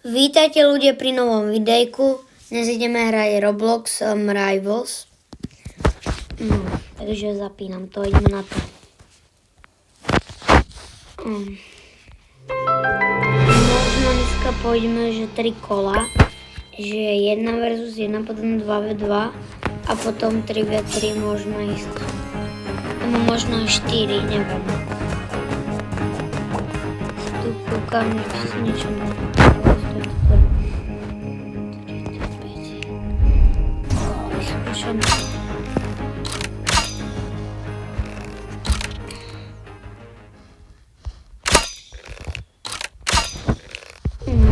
Vítajte ľudia pri novom videjku. Dnes ideme hrať Roblox Rivals. Takže zapínam to, ideme na to. Možno dneska pôjdeme, že 3 kola. Že 1 versus 1, potom 2v2 a potom 3v3 možno ísť. Možno 4, neviem. Tu kúkam, či si niečo vyskúšam.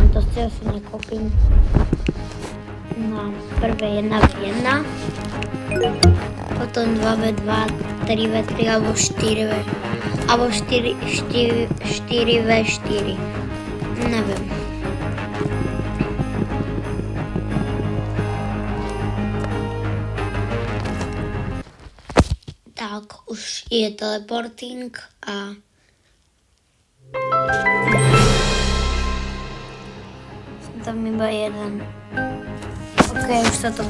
To si asi nekopím. Na prvé 1v1, potom 2v2, 3v3 alebo 4v, alebo 4v4. Neviem. Tak, už je teleporting a tam iba jeden. Ok, už sa to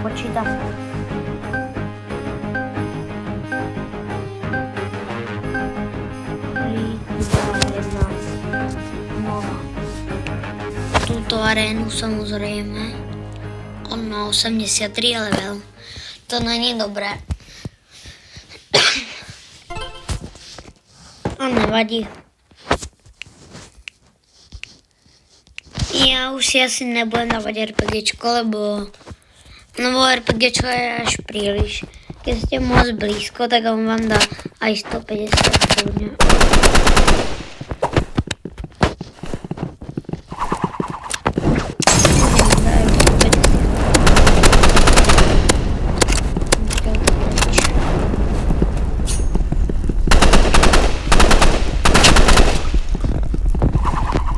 počíta. Túto arénu samozrejme. On má 83 level. To není dobré. A nevadí. Ja už si asi nebudem dávať RPGčko, lebo RPGčko je až príliš. Keď ste moc blízko, tak on vám dá aj 150 kľudne.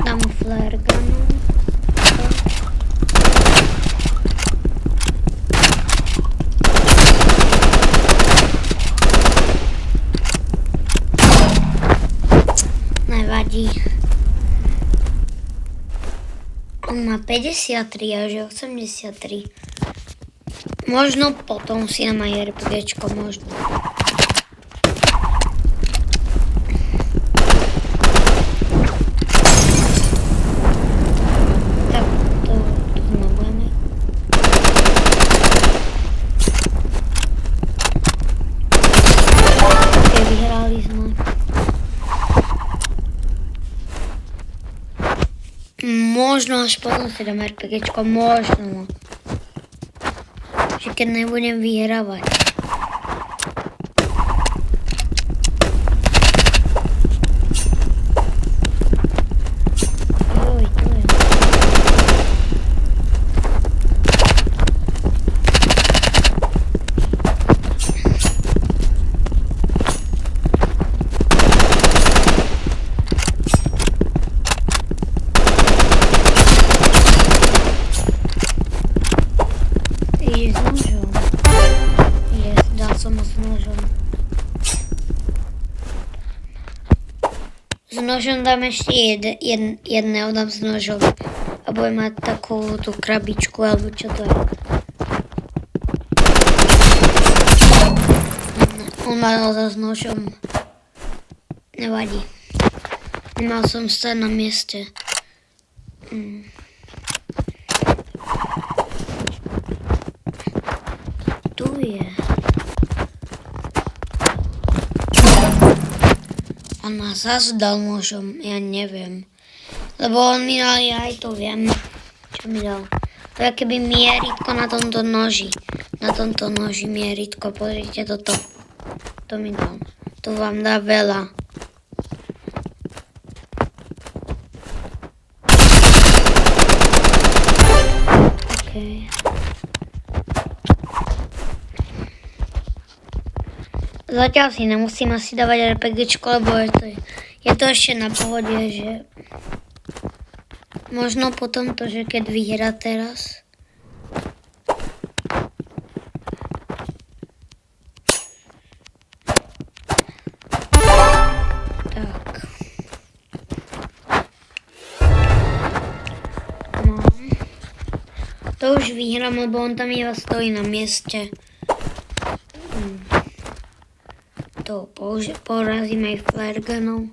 Dám mu flare gunu. Nevadí. On má 53 a že 83. Možno potom si nám aj RPGčko, možno. Tak to nebudeme. Ok, vyhrali sme. Možno až potom si dám RPGčko, možno. Že keď nebudem vyhrávať. Joj, to je. S nožom dám ešte jedného dám s nožom a budem mať takú tú krabičku, alebo čo to je. On má naozaj s nožom. Nevadí. Nemal som stať na mieste. Tu je. On ma zase dal nožom, ja neviem. Lebo on mi dal, ja aj to viem, čo mi dal. To je keby mieritko na tomto noži. Na tomto noži mieritko, pozrite toto. To mi dal. To vám dá veľa. OK. Zatiaľ si nemusím asi dávať RPGčko, lebo je to ešte na pohode, že možno potom to, že keď vyhrá teraz. Tak. To už vyhrám, lebo on tam iba stojí na mieste. To porazím aj flare gunom.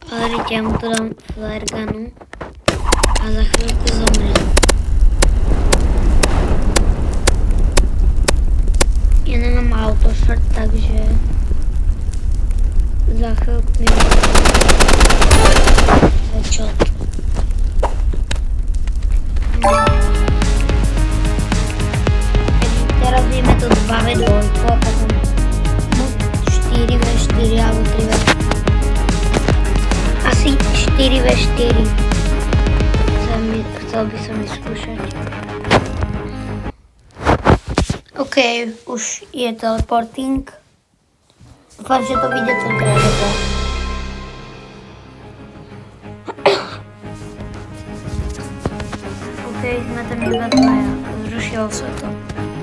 Ale ja mu to dám flare gunu. A za chvíľku zomriem. Ja nemám autoshot, takže za chvíľku mi headshot. Teraz ideme to 2v2 a potom 4v4 alebo 3v4. Asi 4v4. Chcel by som vyskúšať. OK, už je teleporting. Dúfam, že to vyjde čo treba. OK, sme tam iba dvaja. Zrušilo sa to.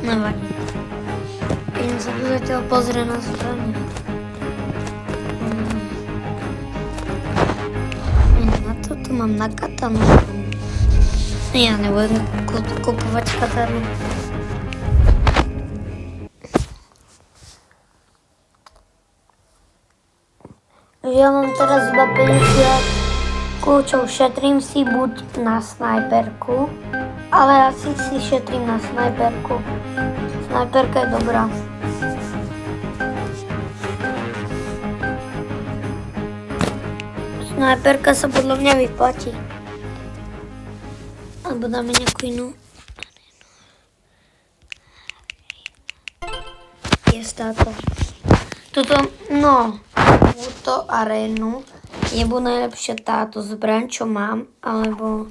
Nevadí. Idem sa tu zatiaľ pozrieť na stranu. Na to tu mám na katanu. Ja nebudem kupovať katanu. Ja mám teraz iba 50 kľúčov, šetrím si buď na snajperku, ale asi si šetrím na snajperku. Snajperka je dobrá. Snajperka sa podľa mňa vyplatí. Alebo dáme nejakú inú. Je táto. Toto, no, túto arénu je buď najlepšia táto zbraň, čo mám, alebo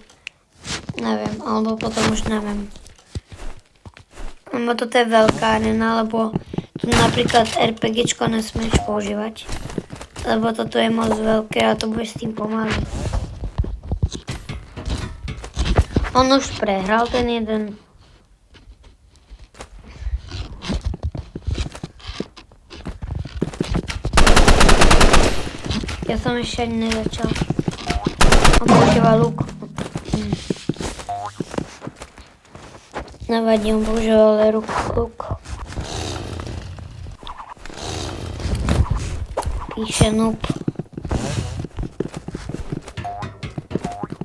neviem, alebo potom už neviem. Lebo toto je veľká aréna, lebo tu napríklad RPGčko nesmieš používať. Lebo toto je moc veľké a to bude s tým pomaly. On už prehral ten jeden. Ja som ešte ani nezačal. On používa luk. Nevadí, on používa ale luk. Píše noob.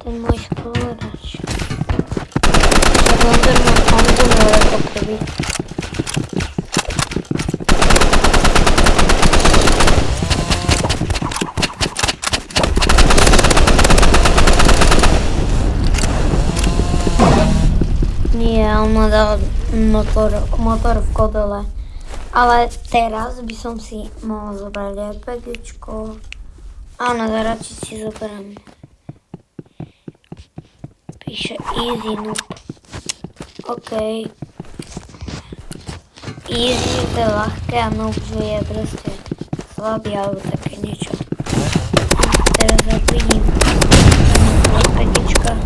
Ten môj spoluhráč. On zomrel ako prvý. Nie, on ma dal motor v kodole. Ale teraz by som si mohol zobrať RPGčko. Áno, radšej si zoberiem. Píše easy noob. OK. Easy to je ľahké a noob je proste slabý alebo také niečo. Teraz vidím RPGčka.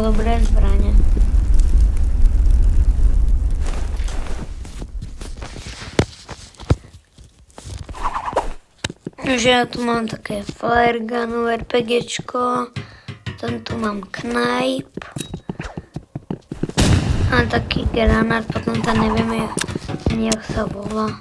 Dobré zbranie. Že ja tu mám také flare gunu, RPGčko, tam tu mám knipe a taký granát, potom to nevieme, jak sa volá.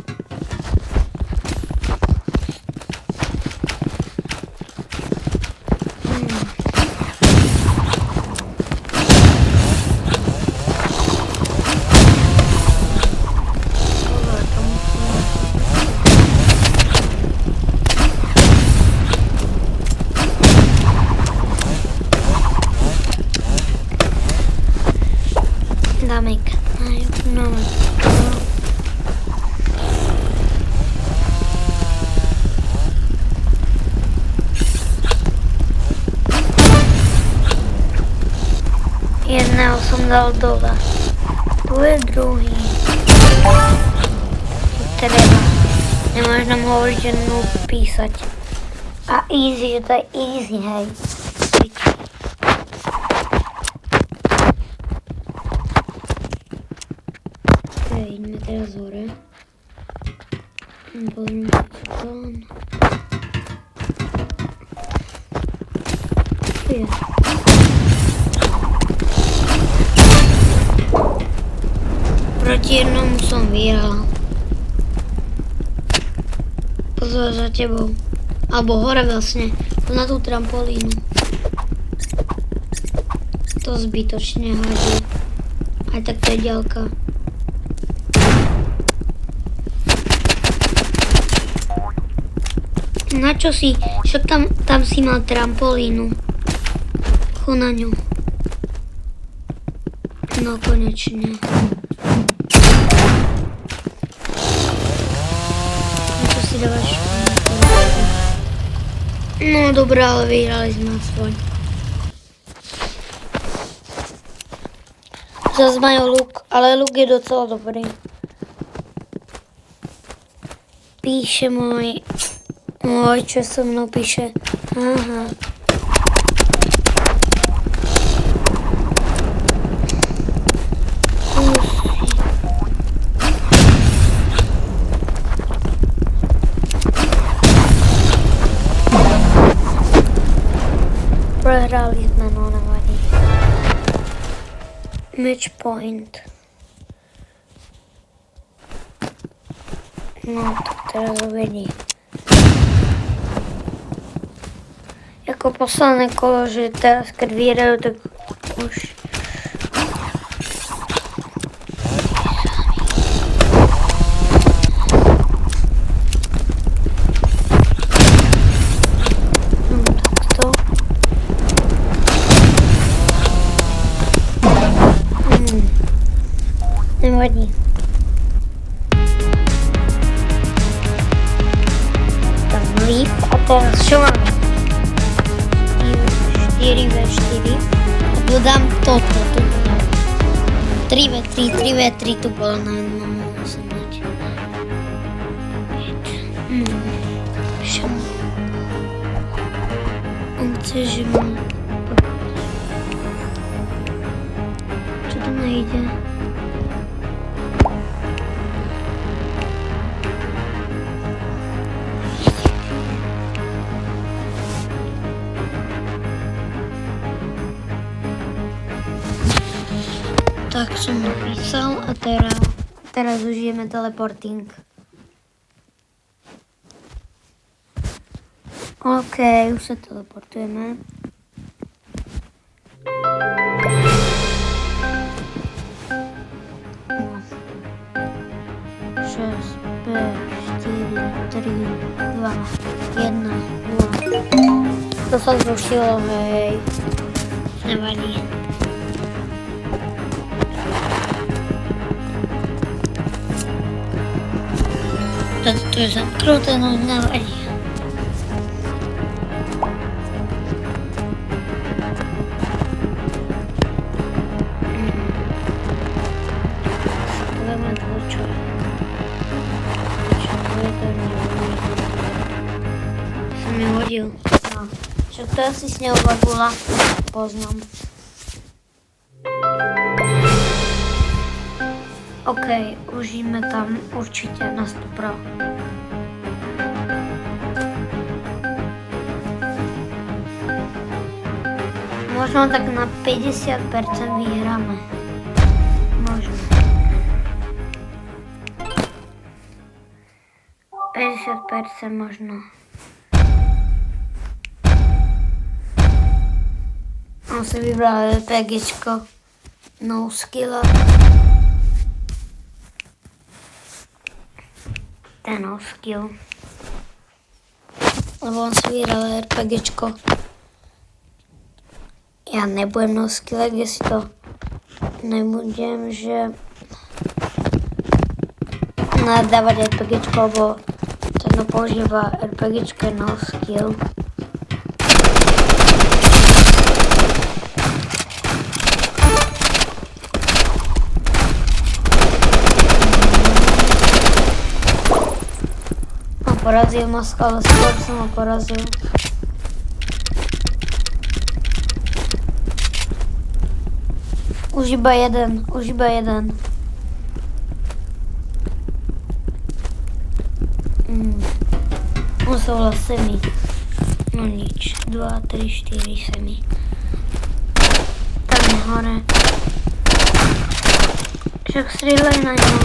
Dáme knife, no. Jedného som dal dole. Tu je druhý. Treba. Nemáš nám hovoriť, že noob písať. A easy, že to je easy, hej. Ok, ideme teraz hore. Pozrieme sa tam. Tu je. Proti jednomu som vyhral. Pozor za tebou. Alebo hore vlastne. Na tú trampolínu. To zbytočne hádže. Aj tak to je ďalka. Na čo si? Však tam si mal trampolínu. Cho na ňu. No konečne. Na čo si dávaš? No dobré, ale vyhrali sme aspoň. Zas majú luk, ale luk je docela dobrý. Píše môj čo so mnou píše. Aha. Prehrali sme, no nevadí. Match point. No, tak teraz uvedí. Jako posledné kolo, že teraz keď vyhrajú, tak už... Nevadí. Tam líp a teraz čo máme? 4v4 a dodám toto. 3v3, 3v3 tu bolo na jednom musím dať. Čo? On chce, že má... Čo to nejde? Tak som napísal a teraz užijeme teleporting. OK, už sa teleportujeme. No. 6, 5, 4, 3, 2, 1, 0. To sa zrušilo, hej. Nevadí. To je zamknuté, no nevadí. Budeme to čo je. Čo je to nevadí. Som mi hodil. No. Čo to asi snehová gula? Poznám. OK, užijeme tam určite na 100%. Možno tak na 50% vyhráme. Možno. 50% možno. On si vybral RPGčko. No skilla. Ten no skill. Lebo on si vyhral RPGčko. Ja nebudem no skill, kde si to nebudem, že nadávať RPGčko, lebo ten používa RPGčko no skill. porazil Moskva, ale skôr som ho porazil. Už iba jeden. Musel semi. No nič. 2, 3, 4 semi. Tam je hore. Však strieľaj na ňo.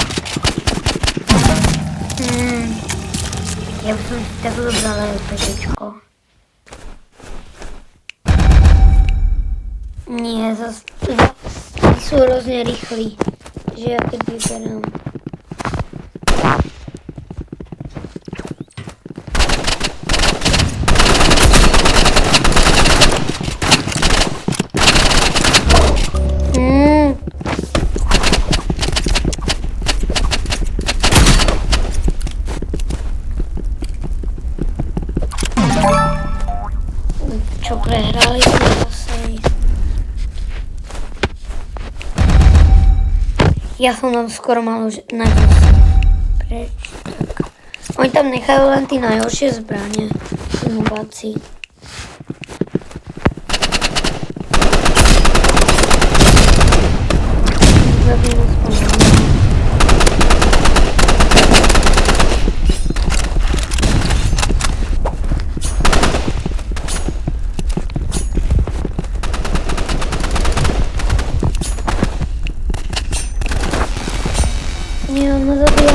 Ja by som si tak vzala LPGčko. Nie, zase sú hrozne rýchli, že ja keď vyberám. Čo prehrali zase. Ja som tam skoro mal už na 10. Preč, tak. Oni tam nechajú len tí najhoršie zbranie. Inováci. Zabijeme spolu. Nie, on ma zabija.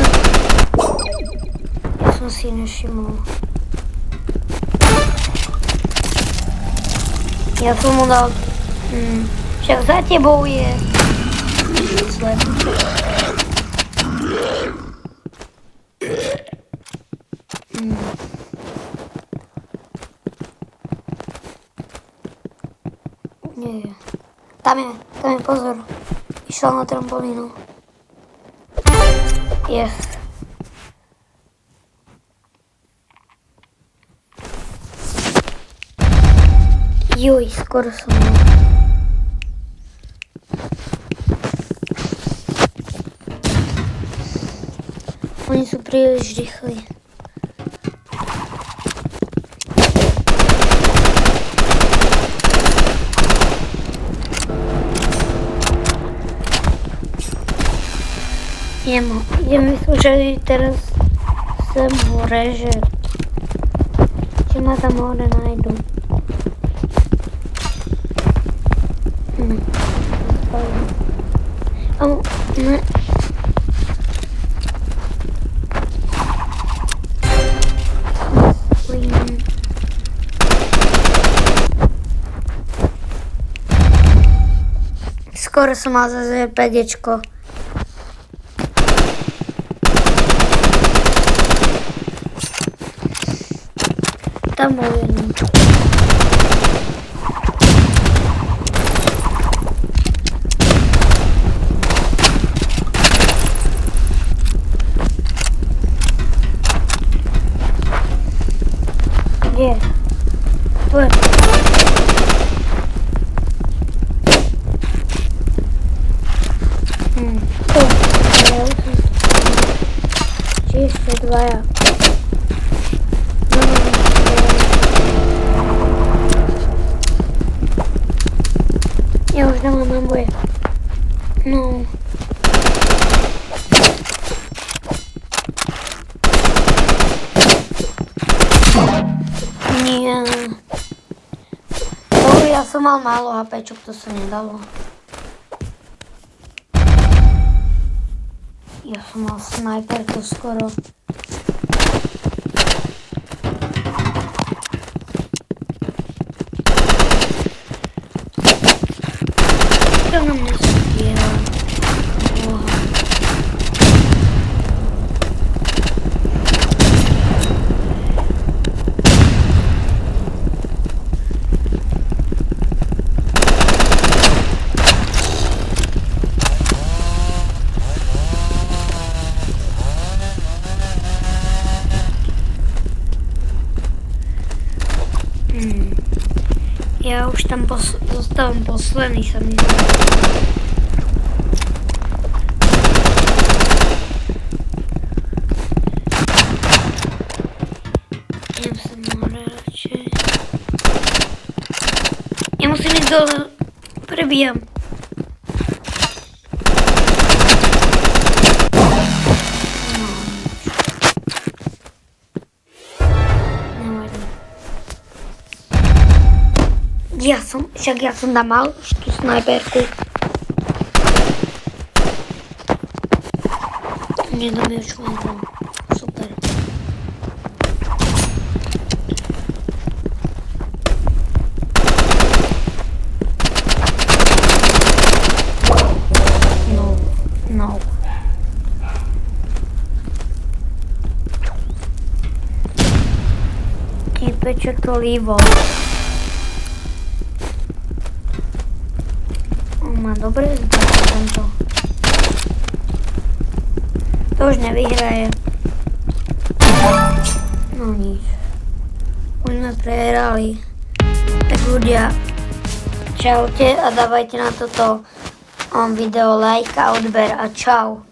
Ja som si nevšimol. Ja som mu dal... Však za tebou je... Sled. Nie. Tam je, pozor. Išiel na trampolínu. Yes. Joj, skoro som mal. Oni sú príliš rýchli. Idem vyskúšať teraz sem hore, že ma tam hore nájdu. Ne. Skoro som mal zase RPGčko. Tam bol jeden. Kde? Tu. Tu. Či ešte dvaja. Ja už nemám náboje. No. Nie. Ja som mal málo HPčok, to sa nedalo. Ja som mal snajper, to skoro. To na mňa strieľa. Boha. Ja už tam zostávam posledný, sa mi zdá. musím ísť dole. Prebijam. Ja som tam mal tú snajperku. Nedám ju členkom. Super. No. Týpeček to líbo. Má dobre zbraň tento. To už nevyhraje. No nič. Už sme prehrali. Tak ľudia, čaute a dávajte na toto video like a odber a čau.